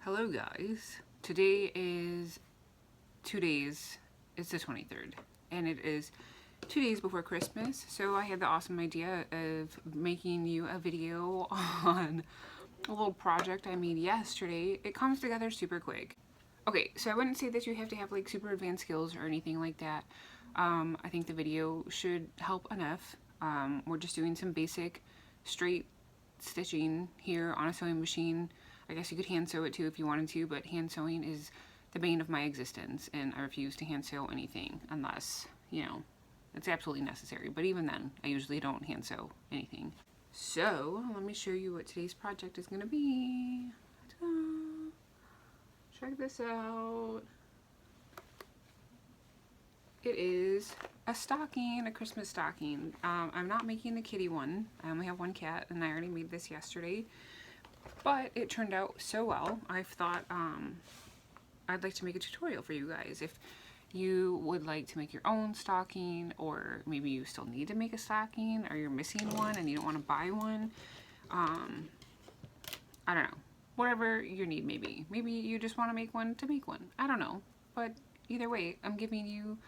Hello guys, today is 2 days, it's the 23rd, and it is 2 days before Christmas, so I had the awesome idea of making you a video on a little project I made yesterday. It comes together super quick. Okay, so I wouldn't say that you have to have like super advanced skills or anything like that. I think the video should help enough. We're just doing some basic straight stitching here on a sewing machine. I guess you could hand sew it too if you wanted to, but hand sewing is the bane of my existence, and I refuse to hand sew anything unless, you know, it's absolutely necessary. But even then, I usually don't hand sew anything. So let me show you what today's project is going to be. Ta-da! Check this out. It is a stocking, a Christmas stocking. I'm not making the kitty one. I only have one cat, and I already made this yesterday. But it turned out so well, I've thought I'd like to make a tutorial for you guys. If you would like to make your own stocking, or maybe you still need to make a stocking, or you're missing one and you don't want to buy one, I don't know. Whatever your need may be. Maybe you just want to make one to make one. I don't know. But either way, I'm giving you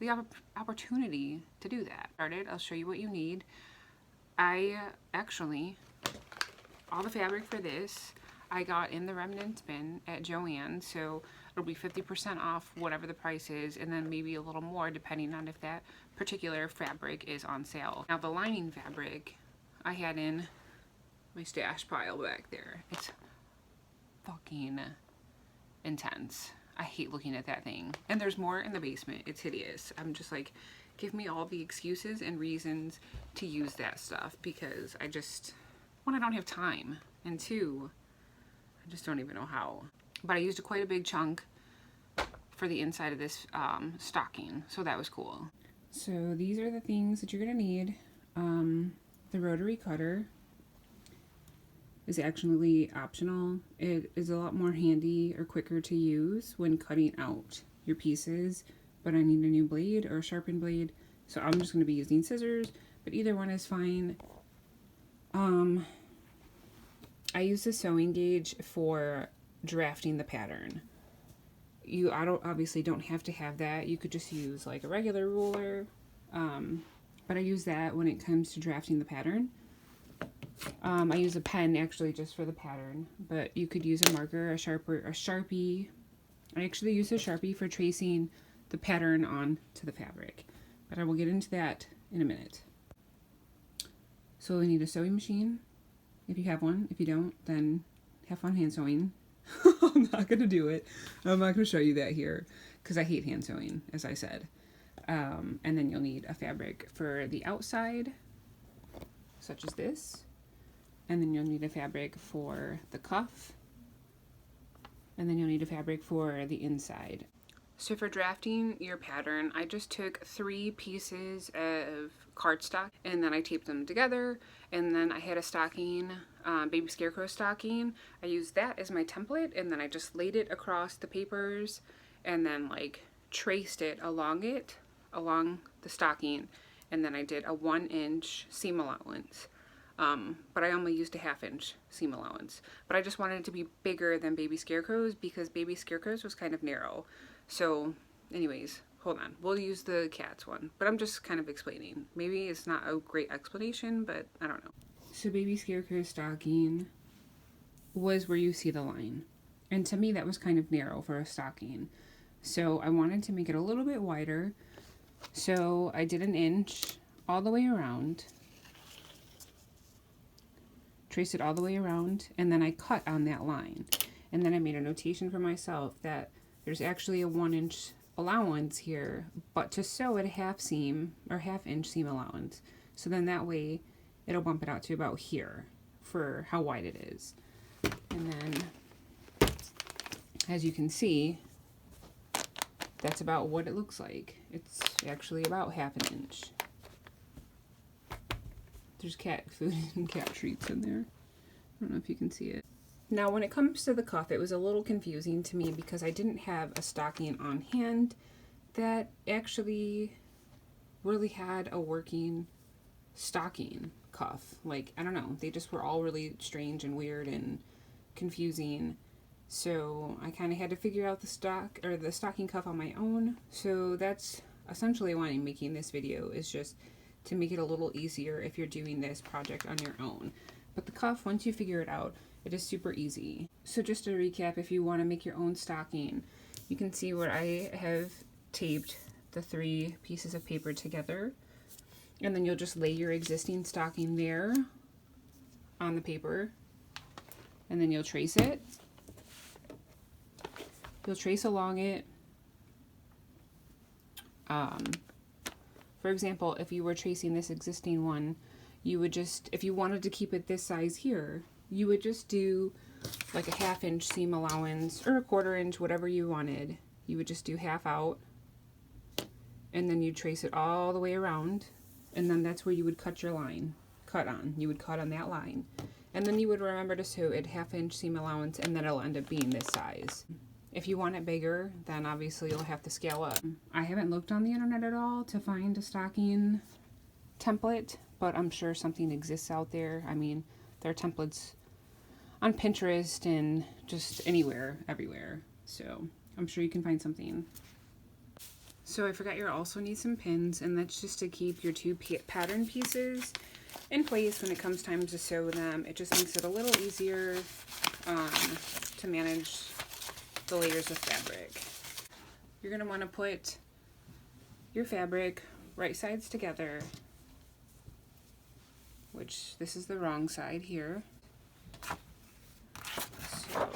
the opportunity to do that. I'll show you what you need. I actually... all the fabric for this I got in the remnants bin at Joann, so it'll be 50% off whatever the price is, and then maybe a little more depending on if that particular fabric is on sale. Now the lining fabric I had in my stash pile back there. It's fucking intense. I hate looking at that thing. And there's more in the basement. It's hideous. I'm just like, give me all the excuses and reasons to use that stuff, because I just... one, I don't have time, and two, I just don't even know how. But I used quite a big chunk for the inside of this stocking, so that was cool. So these are the things that you're gonna need. The rotary cutter is actually optional. It is a lot more handy or quicker to use when cutting out your pieces, but I need a new blade or a sharpened blade, so I'm just gonna be using scissors, but either one is fine. I use the sewing gauge for drafting the pattern. You obviously don't have to have that. You could just use like a regular ruler, but I use that when it comes to drafting the pattern. I use a pen actually just for the pattern, but you could use a marker, a Sharpie. I actually use a Sharpie for tracing the pattern onto the fabric, but I will get into that in a minute. So we need a sewing machine, if you have one. If you don't, then have fun hand sewing. I'm not going to do it. I'm not going to show you that here, because I hate hand sewing, as I said. And then you'll need a fabric for the outside, such as this. And then you'll need a fabric for the cuff. And then you'll need a fabric for the inside. So for drafting your pattern, I just took 3 pieces of cardstock and then I taped them together, and then I had a stocking, baby scarecrow stocking. I used that as my template, and then I just laid it across the papers and then like traced it along the stocking, and then I did a 1-inch seam allowance. But I only used a 1/2-inch seam allowance. But I just wanted it to be bigger than baby scarecrows, because baby scarecrows was kind of narrow. So anyways, hold on, we'll use the cat's one, but I'm just kind of explaining. Maybe it's not a great explanation, but I don't know. So baby scarecrow stocking was where you see the line, and to me that was kind of narrow for a stocking, so I wanted to make it a little bit wider. So I did 1 inch all the way around, traced it all the way around, and then I cut on that line, and then I made a notation for myself that there's actually a 1-inch allowance here, but to sew at a 1/2 seam or 1/2-inch seam allowance. So then that way it'll bump it out to about here for how wide it is. And then, as you can see, that's about what it looks like. It's actually about 1/2 inch. There's cat food and cat treats in there. I don't know if you can see it. Now when it comes to the cuff, it was a little confusing to me because I didn't have a stocking on hand that actually really had a working stocking cuff. Like, I don't know, they just were all really strange and weird and confusing. So I kind of had to figure out the stocking cuff on my own. So that's essentially why I'm making this video, is just to make it a little easier if you're doing this project on your own. But the cuff, once you figure it out, it is super easy. So just to recap, if you want to make your own stocking, you can see where I have taped the 3 pieces of paper together, and then you'll just lay your existing stocking there on the paper, and then you'll trace it. You'll trace along it. For example, if you were tracing this existing one, you would just, if you wanted to keep it this size here, you would just do like a 1/2 inch seam allowance or a 1/4 inch, whatever you wanted. You would just do half out, and then you trace it all the way around, and then that's where you would cut your line. You would cut on that line, and then you would remember to sew it 1/2 inch seam allowance, and then it'll end up being this size. If you want it bigger, then obviously you'll have to scale up. I haven't looked on the internet at all to find a stocking template, but I'm sure something exists out there. I mean, there are templates on Pinterest and just anywhere, everywhere. So I'm sure you can find something. So I forgot you also need some pins, and that's just to keep your 2 pattern pieces in place when it comes time to sew them. It just makes it a little easier to manage the layers of fabric. You're going to want to put your fabric right sides together, which this is the wrong side here. So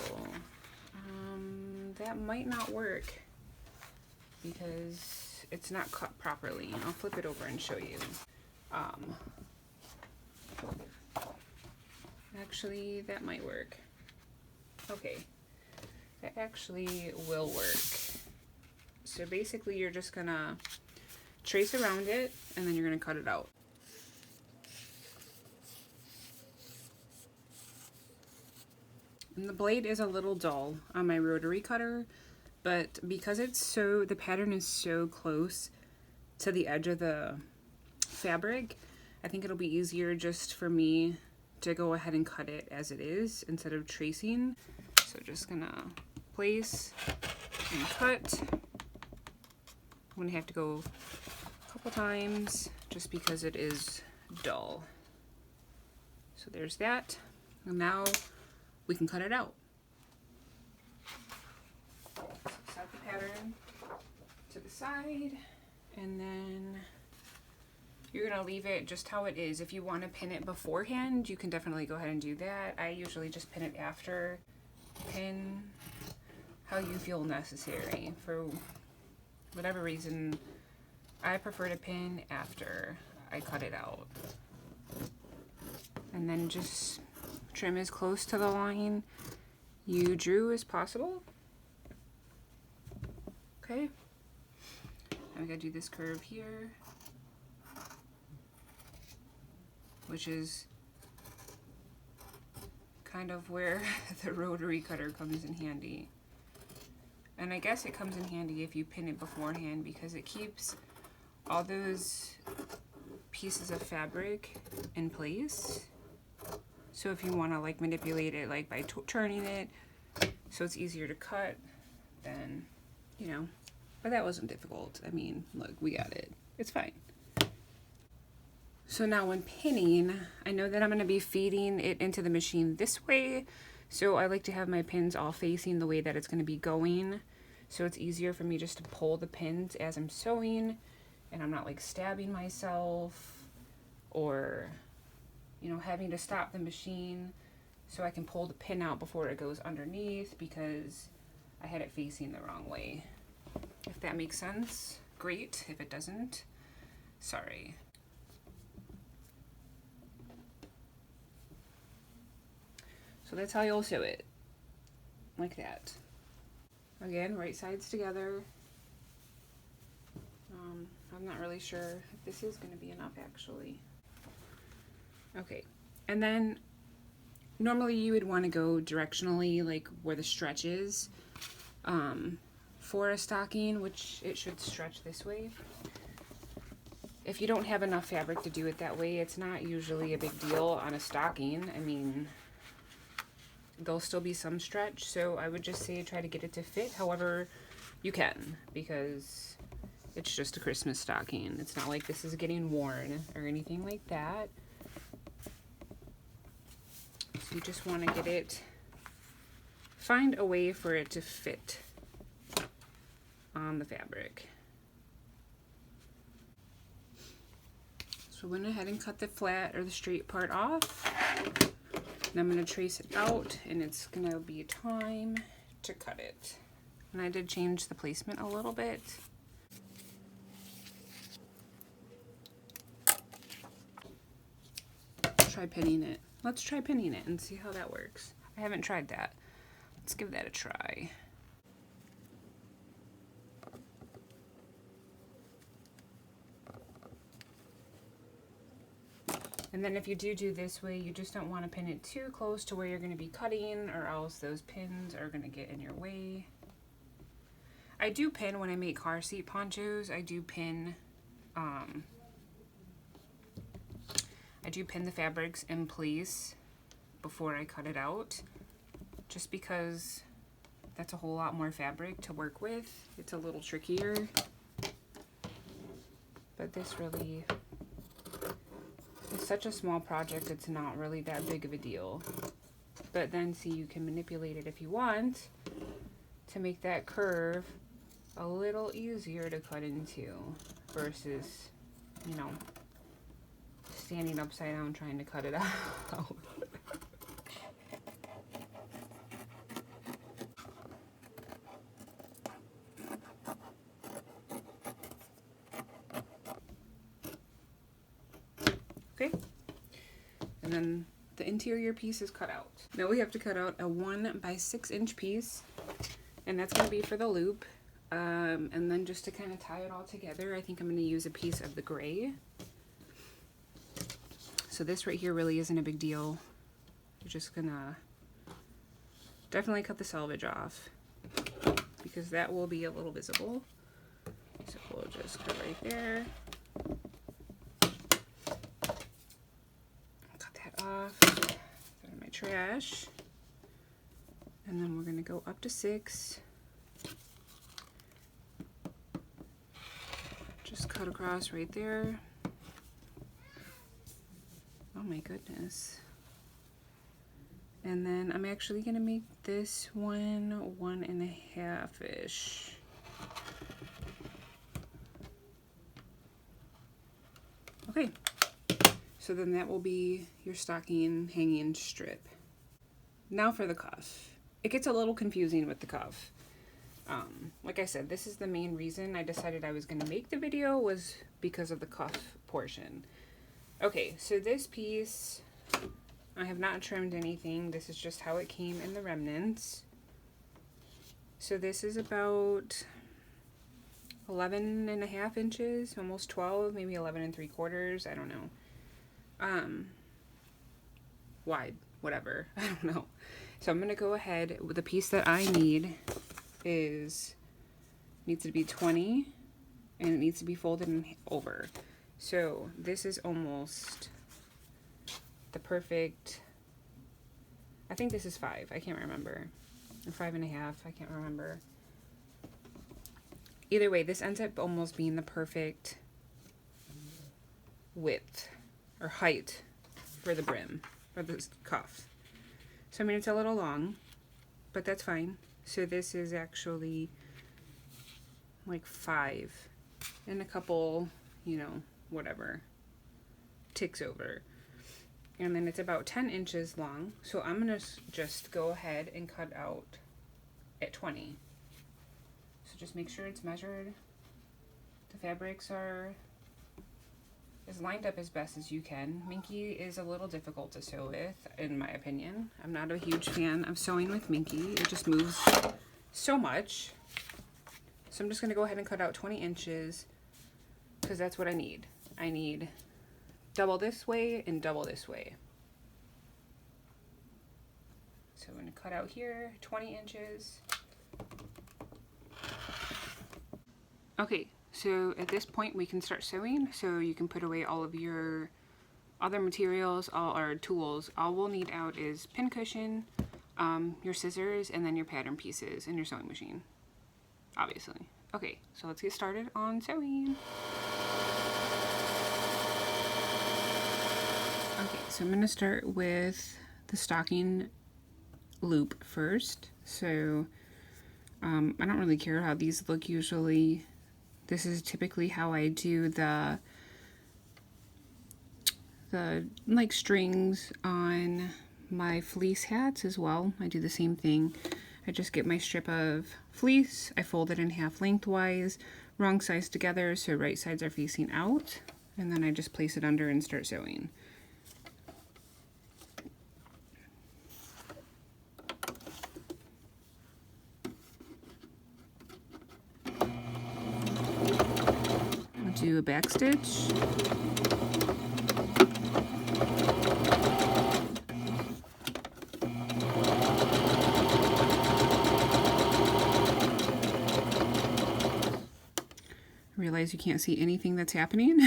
that might not work because it's not cut properly. I'll flip it over and show you. Actually, that might work. Okay. That actually will work. So basically you're just gonna trace around it, and then you're gonna cut it out. And the blade is a little dull on my rotary cutter, but because the pattern is so close to the edge of the fabric, I think it'll be easier just for me to go ahead and cut it as it is instead of tracing. So just gonna place and cut. I'm gonna have to go a couple times just because it is dull. So there's that. And now we can cut it out. So set the pattern to the side, and then you're gonna leave it just how it is. If you want to pin it beforehand, you can definitely go ahead and do that. I usually just pin it after. Pin how you feel necessary. For whatever reason, I prefer to pin after I cut it out. And then just trim as close to the line you drew as possible. Okay. I'm gonna do this curve here, which is kind of where the rotary cutter comes in handy. And I guess it comes in handy if you pin it beforehand, because it keeps all those pieces of fabric in place. So if you want to like manipulate it like by turning it so it's easier to cut, then, you know, but that wasn't difficult. I mean, look, we got it. It's fine. So now when pinning, I know that I'm going to be feeding it into the machine this way. So I like to have my pins all facing the way that it's going to be going. So it's easier for me just to pull the pins as I'm sewing, and I'm not like stabbing myself or, you know, having to stop the machine so I can pull the pin out before it goes underneath because I had it facing the wrong way. If that makes sense, great. If it doesn't, sorry. So that's how you'll sew it, like that. Again, right sides together. I'm not really sure if this is going to be enough actually. Okay, and then normally you would want to go directionally, like where the stretch is, for a stocking, which it should stretch this way. If you don't have enough fabric to do it that way, it's not usually a big deal on a stocking. I mean, there'll still be some stretch, so I would just say try to get it to fit however you can, because it's just a Christmas stocking. It's not like this is getting worn or anything like that. So you just want to get it, find a way for it to fit on the fabric. So I went ahead and cut the flat or the straight part off. And I'm going to trace it out, and it's going to be time to cut it. And I did change the placement a little bit. Try pinning it. Let's try pinning it and see how that works. I haven't tried that. Let's give that a try. And then if you do this way, you just don't want to pin it too close to where you're going to be cutting, or else those pins are going to get in your way. I do pin when I make car seat ponchos. I do pin the fabrics in place before I cut it out, just because that's a whole lot more fabric to work with. It's a little trickier, but this really, it's such a small project, it's not really that big of a deal. But then see, you can manipulate it if you want to make that curve a little easier to cut into versus, you know, standing upside down trying to cut it out. Okay, and then the interior piece is cut out. Now we have to cut out a 1 by 6 inch piece, and that's going to be for the loop. And then just to kind of tie it all together, I think I'm going to use a piece of the gray. So this right here really isn't a big deal. You're just gonna definitely cut the selvage off, because that will be a little visible. So we'll just cut right there. Cut that off. Throw it in my trash. And then we're gonna go up to 6. Just cut across right there. Oh my goodness. And then I'm actually gonna make this one 1.5-ish. Okay, so then that will be your stocking hanging strip. Now for the cuff. It gets a little confusing with the cuff. Like I said, this is the main reason I decided I was gonna make the video, was because of the cuff portion. Okay, so this piece, I have not trimmed anything. This is just how it came in the remnants. So this is about 11.5 inches, almost 12, maybe 11 3/4, I don't know. Wide, whatever, I don't know. So I'm gonna go ahead with the piece that I need needs to be 20, and it needs to be folded over. So this is almost the perfect, I think this is 5, I can't remember, or 5.5, I can't remember. Either way, this ends up almost being the perfect width or height for the brim, for this cuff. So I mean, it's a little long, but that's fine. So this is actually like 5 and a couple, you know, whatever, ticks over. And then it's about 10 inches long. So I'm gonna just go ahead and cut out at 20. So just make sure it's measured. The fabrics are as lined up as best as you can. Minky is a little difficult to sew with, in my opinion. I'm not a huge fan of sewing with Minky. It just moves so much. So I'm just gonna go ahead and cut out 20 inches because that's what I need. I need double this way and double this way. So I'm gonna cut out here 20 inches. Okay, so at this point we can start sewing. So you can put away all of your other materials, all our tools. All we'll need out is pincushion, your scissors, and then your pattern pieces and your sewing machine, obviously. Okay, so let's get started on sewing. Okay, so I'm going to start with the stocking loop first. So I don't really care how these look usually. This is typically how I do the like strings on my fleece hats as well. I do the same thing. I just get my strip of fleece, I fold it in half lengthwise, wrong sides together so right sides are facing out, and then I just place it under and start sewing. I'll do a back stitch. Realize you can't see anything that's happening.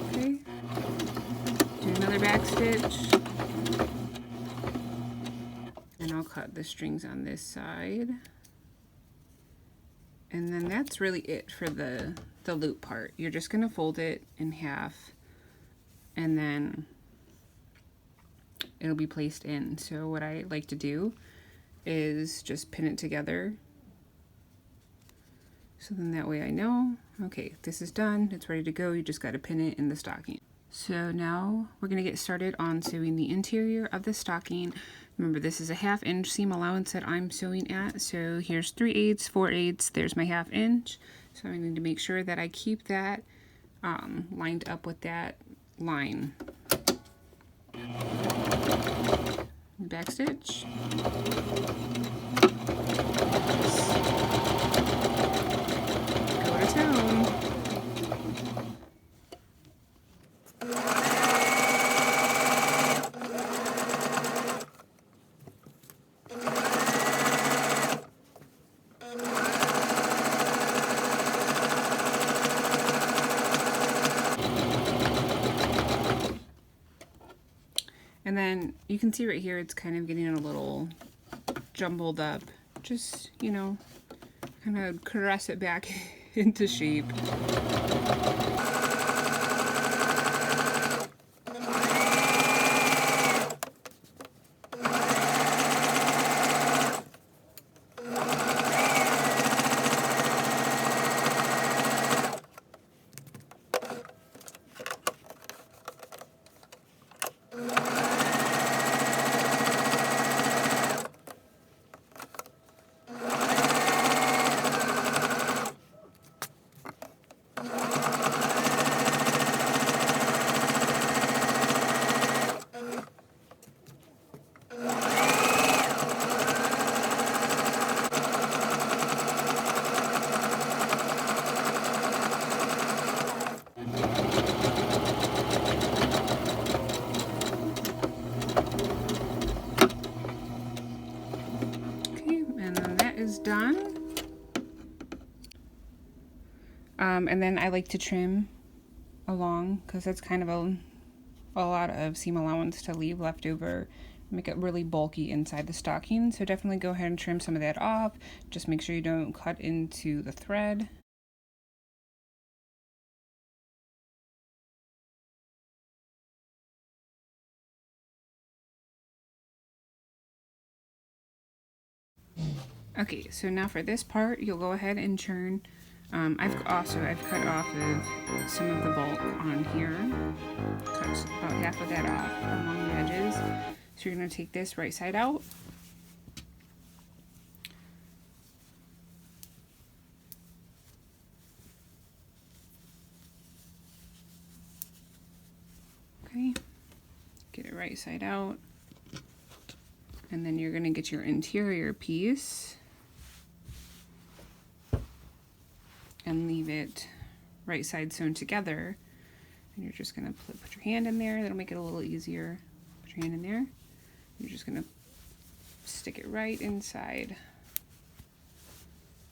Okay, do another back stitch, and I'll cut the strings on this side. And then that's really it for the loop part. You're just gonna fold it in half, and then it'll be placed in. So what I like to do is just pin it together. So then that way I know, okay, this is done, it's ready to go, you just gotta pin it in the stocking. So now we're gonna get started on sewing the interior of the stocking. Remember, this is a 1/2 inch seam allowance that I'm sewing at. So here's 3/8, 4/8, there's my 1/2 inch. So I need to make sure that I keep that lined up with that line. Back stitch. Go to town. And then you can see right here, it's kind of getting a little jumbled up. Just, you know, kind of caress it back into shape. Done. And then I like to trim along because that's kind of a lot of seam allowance to leave left over, make it really bulky inside the stocking. So definitely go ahead and trim some of that off. Just make sure you don't cut into the thread. Okay, so now for this part, you'll go ahead and turn. I've cut off of some of the bulk on here. Cut about half of that off along the edges. So you're going to take this right side out. Okay, get it right side out. And then you're going to get your interior piece and leave it right side sewn together. And you're just going to put your hand in there. That'll make it a little easier. Put your hand in there. You're just going to stick it right inside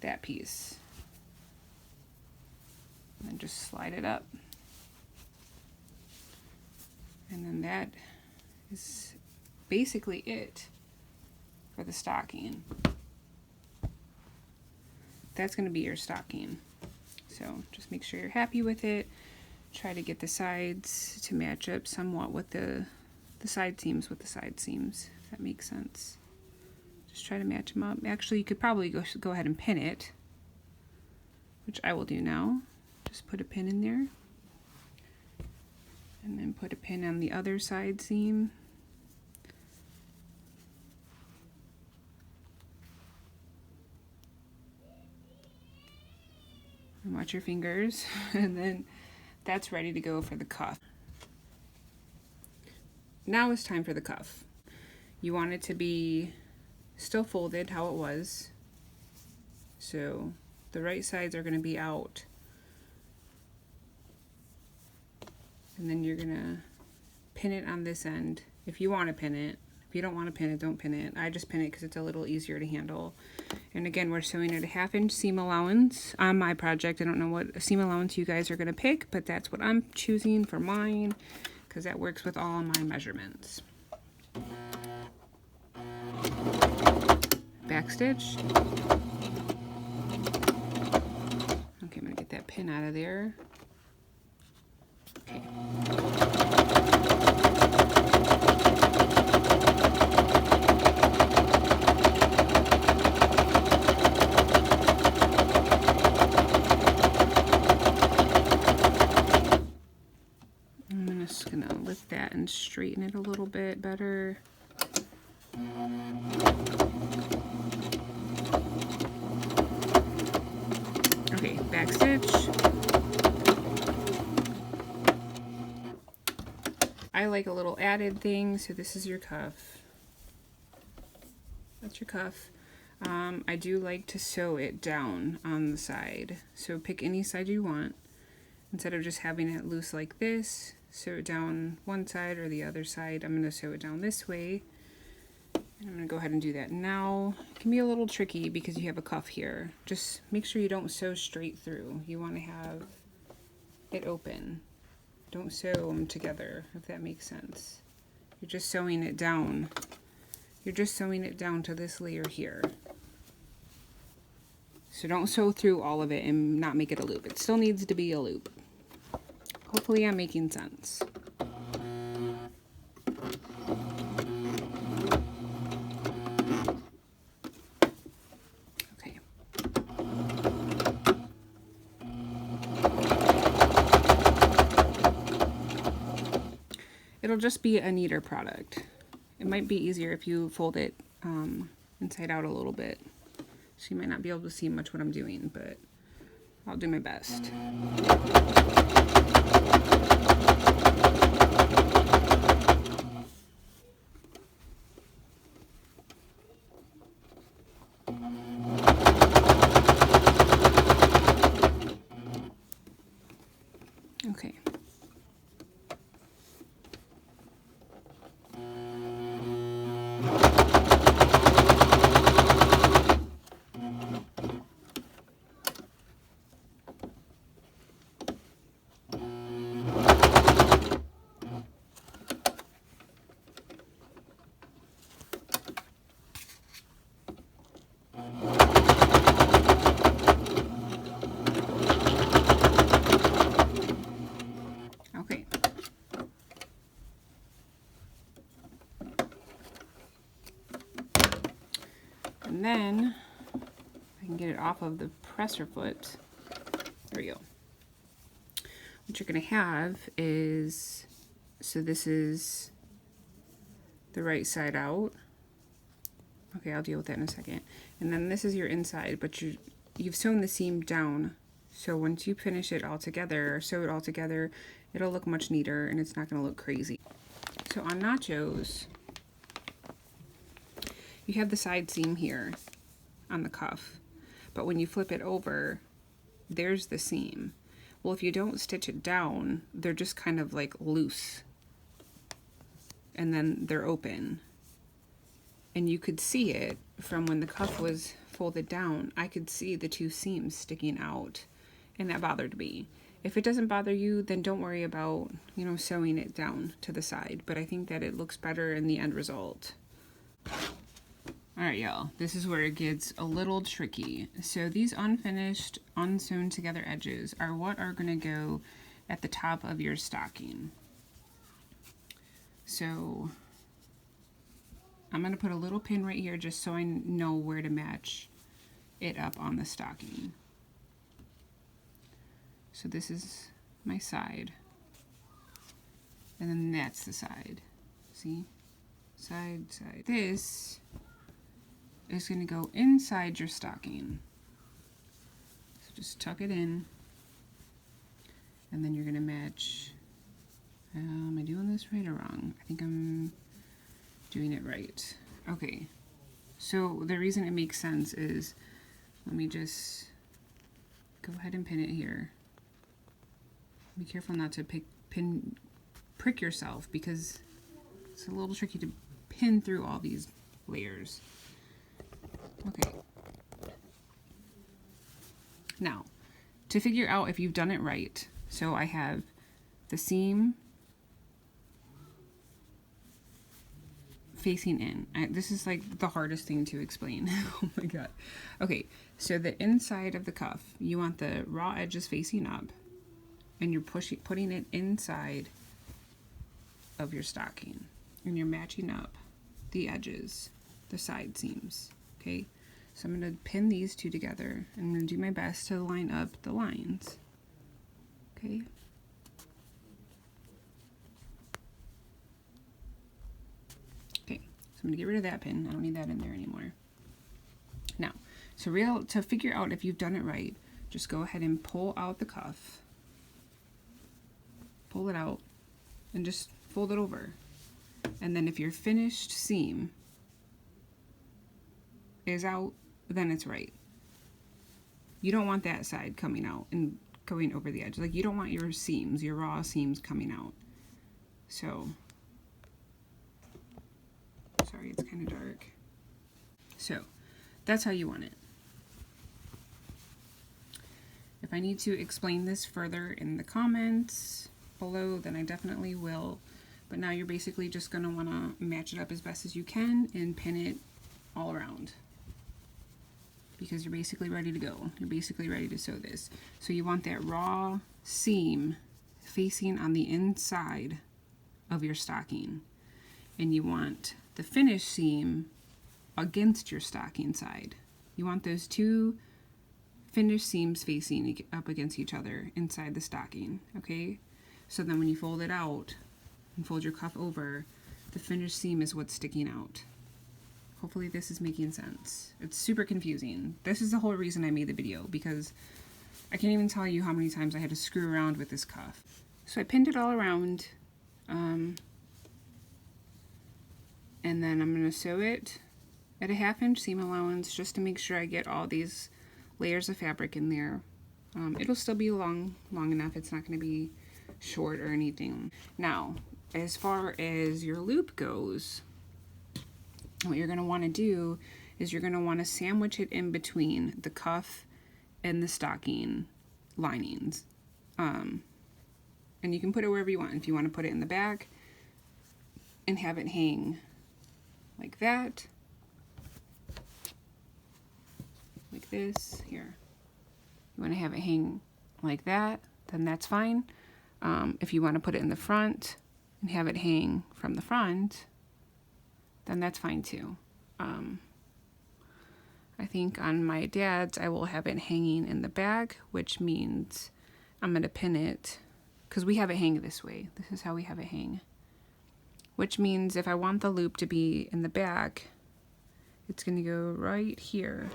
that piece. And then just slide it up. And then that is basically it for the stocking. That's going to be your stocking. So just make sure you're happy with it. Try to get the sides to match up somewhat with the side seams with the side seams, if that makes sense. Just try to match them up. Actually, you could probably go ahead and pin it, which I will do now. Just put a pin in there. And then put a pin on the other side seam. And watch your fingers. And then that's ready to go for the cuff. Now it's time for the cuff. You want it to be still folded how it was. So the right sides are going to be out. And then you're going to pin it on this end if you want to pin it. If you don't want to pin it, don't pin it. I just pin it because it's a little easier to handle. And again, we're sewing at a 1/2 inch seam allowance on my project. I don't know what seam allowance you guys are going to pick, but that's what I'm choosing for mine because that works with all my measurements. Back stitch. Okay, I'm going to get that pin out of there. Okay. I'm just going to lift that and straighten it a little bit better. Okay, back stitch. I like a little added thing, so this is your cuff. That's your cuff. I do like to sew it down on the side. So pick any side you want. Instead of just having it loose like this, sew it down one side or the other side. I'm going to sew it down this way. And I'm going to go ahead and do that now. It can be a little tricky because you have a cuff here. Just make sure you don't sew straight through. You want to have it open. Don't sew them together, if that makes sense. You're just sewing it down. You're just sewing it down to this layer here. So don't sew through all of it and not make it a loop. It still needs to be a loop. Hopefully I'm making sense. Okay. It'll just be a neater product. It might be easier if you fold it inside out a little bit. So you might not be able to see much what I'm doing, but I'll do my best. Okay. Okay. And then I can get it off of the presser foot. There we go. What you're going to have is, so this is the right side out. Okay, I'll deal with that in a second. And then this is your inside, but you've sewn the seam down. So once you finish it all together, or sew it all together, it'll look much neater and it's not going to look crazy. So on nachos, you have the side seam here on the cuff, but when you flip it over, there's the seam. Well, if you don't stitch it down, they're just kind of like loose, and then they're open. And you could see it from when the cuff was folded down. I could see the two seams sticking out, and that bothered me. If it doesn't bother you, then don't worry about, you know, sewing it down to the side. But I think that it looks better in the end result. Alright, y'all. This is where it gets a little tricky. So these unfinished, unsewn together edges are what are going to go at the top of your stocking. So I'm going to put a little pin right here just so I know where to match it up on the stocking. So this is my side. And then that's the side. See? Side, side. This is going to go inside your stocking. So just tuck it in. And then you're going to match. Am I doing this right or wrong? I think I'm doing it right. Okay. So the reason it makes sense is, let me just go ahead and pin it here. Be careful not to prick yourself, because it's a little tricky to pin through all these layers. Okay. Now, to figure out if you've done it right, so I have the seam facing in. This is like the hardest thing to explain. Oh my god. Okay, so the inside of the cuff, you want the raw edges facing up, and you're putting it inside of your stocking, and you're matching up the edges, the side seams. Okay, so I'm going to pin these two together, and I'm going to do my best to line up the lines. Okay. Okay, so I'm going to get rid of that pin. I don't need that in there anymore. Now, so to figure out if you've done it right, just go ahead and pull out the cuff. Pull it out and just fold it over. And then if your finished seam is out, then it's right. You don't want that side coming out and going over the edge. Like, you don't want your seams, your raw seams, coming out. So, sorry, it's kind of dark. So, that's how you want it. If I need to explain this further in the comments below, then I definitely will. But now you're basically just going to want to match it up as best as you can and pin it all around, because you're basically ready to go. You're basically ready to sew this. So you want that raw seam facing on the inside of your stocking, and you want the finished seam against your stocking side. You want those two finished seams facing up against each other inside the stocking, okay? So then when you fold it out and fold your cuff over, the finished seam is what's sticking out. Hopefully this is making sense. It's super confusing. This is the whole reason I made the video, because I can't even tell you how many times I had to screw around with this cuff. So I pinned it all around, and then I'm going to sew it at a 1/2 inch seam allowance just to make sure I get all these layers of fabric in there. It'll still be long enough. It's not going to be short or anything. Now, as far as your loop goes, what you're going to want to do is you're going to want to sandwich it in between the cuff and the stocking linings. And you can put it wherever you want. If you want to put it in the back and have it hang like that, like this, here. You want to have it hang like that, then that's fine. If you want to put it in the front and have it hang from the front, then that's fine too. I think on my dad's, I will have it hanging in the back, which means I'm going to pin it, because we have it hang this way. This is how we have it hang. Which means if I want the loop to be in the back, it's going to go right here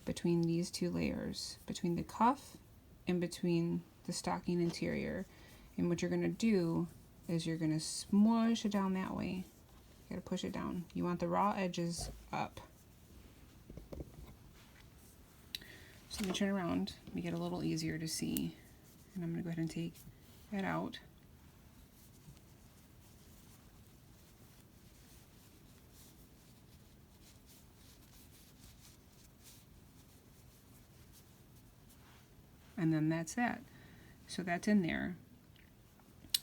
between these two layers, between the cuff and between the stocking interior. And what you're going to do is you're going to smush it down that way. You got to push it down. You want the raw edges up. So let me turn around, make it a little easier to see. And I'm going to go ahead and take that out. and then that's that. So that's in there.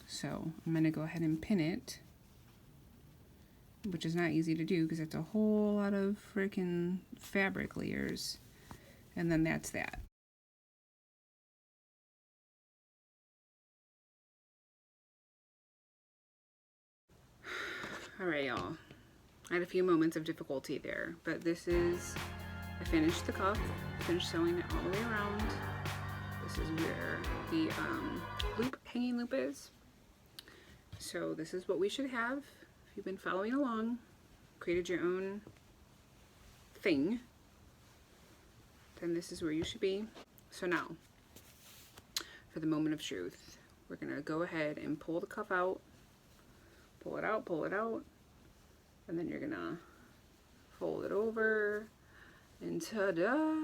So I'm going to go ahead and pin it, which is not easy to do because it's a whole lot of freaking fabric layers. And then that's that. Alright, y'all. I had a few moments of difficulty there, but this is, I finished the cuff, finished sewing it all the way around. This is where the hanging loop is. So this is what we should have. If you've been following along, created your own thing, then this is where you should be. So now, for the moment of truth, we're gonna go ahead and pull the cuff out, pull it out, and then you're gonna fold it over, and ta-da!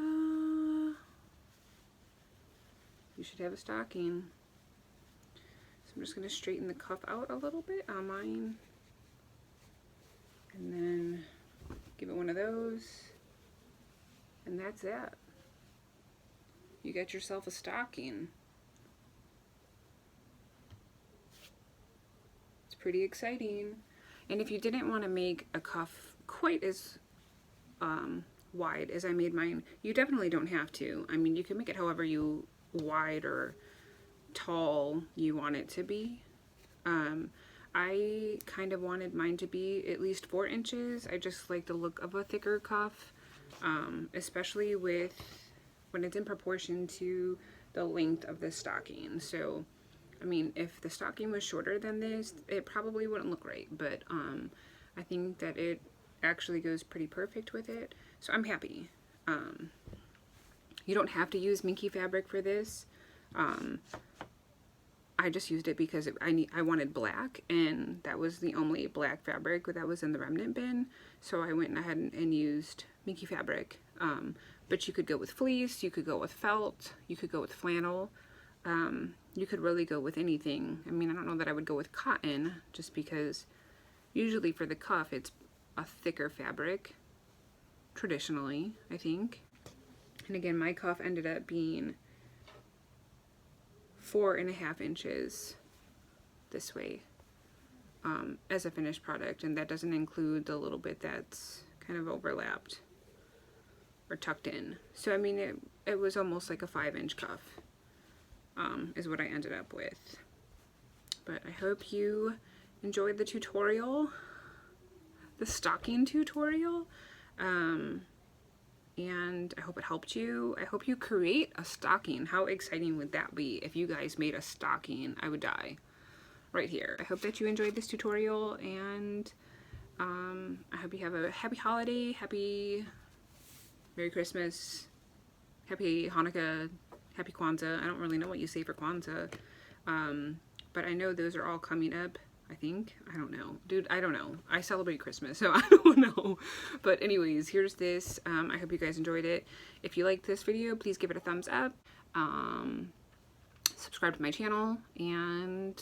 You should have a stocking. So I'm just gonna straighten the cuff out a little bit on mine, and then give it one of those, and that's that. You got yourself a stocking. It's pretty exciting. And if you didn't want to make a cuff quite as wide as I made mine, you definitely don't have to. I mean, you can make it however you wide or tall you want it to be. I kind of wanted mine to be at least 4 inches. I just like the look of a thicker cuff, especially with when it's in proportion to the length of the stocking. So I mean, if the stocking was shorter than this, it probably wouldn't look right, but I think that it actually goes pretty perfect with it, so I'm happy. You don't have to use minky fabric for this. I just used it because I wanted black, and that was the only black fabric that was in the remnant bin, so I went ahead and used minky fabric. But you could go with fleece, you could go with felt, you could go with flannel. You could really go with anything. I mean, I don't know that I would go with cotton, just because usually for the cuff it's a thicker fabric, traditionally, I think. And again, my cuff ended up being 4.5 inches this way as a finished product, and that doesn't include the little bit that's kind of overlapped or tucked in. So I mean, it was almost like a 5-inch cuff. Is what I ended up with. But I hope you enjoyed the tutorial, the stocking tutorial, and I hope it helped you. I hope you create a stocking. How exciting would that be if you guys made a stocking? I would die right here. I hope that you enjoyed this tutorial, and I hope you have a happy holiday, happy Merry Christmas, happy Hanukkah, happy Kwanzaa. I don't really know what you say for Kwanzaa, but I know those are all coming up, I think. I don't know. Dude, I don't know. I celebrate Christmas, so I don't know. But anyways, here's this. I hope you guys enjoyed it. If you liked this video, please give it a thumbs up. Subscribe to my channel, and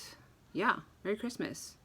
yeah, Merry Christmas.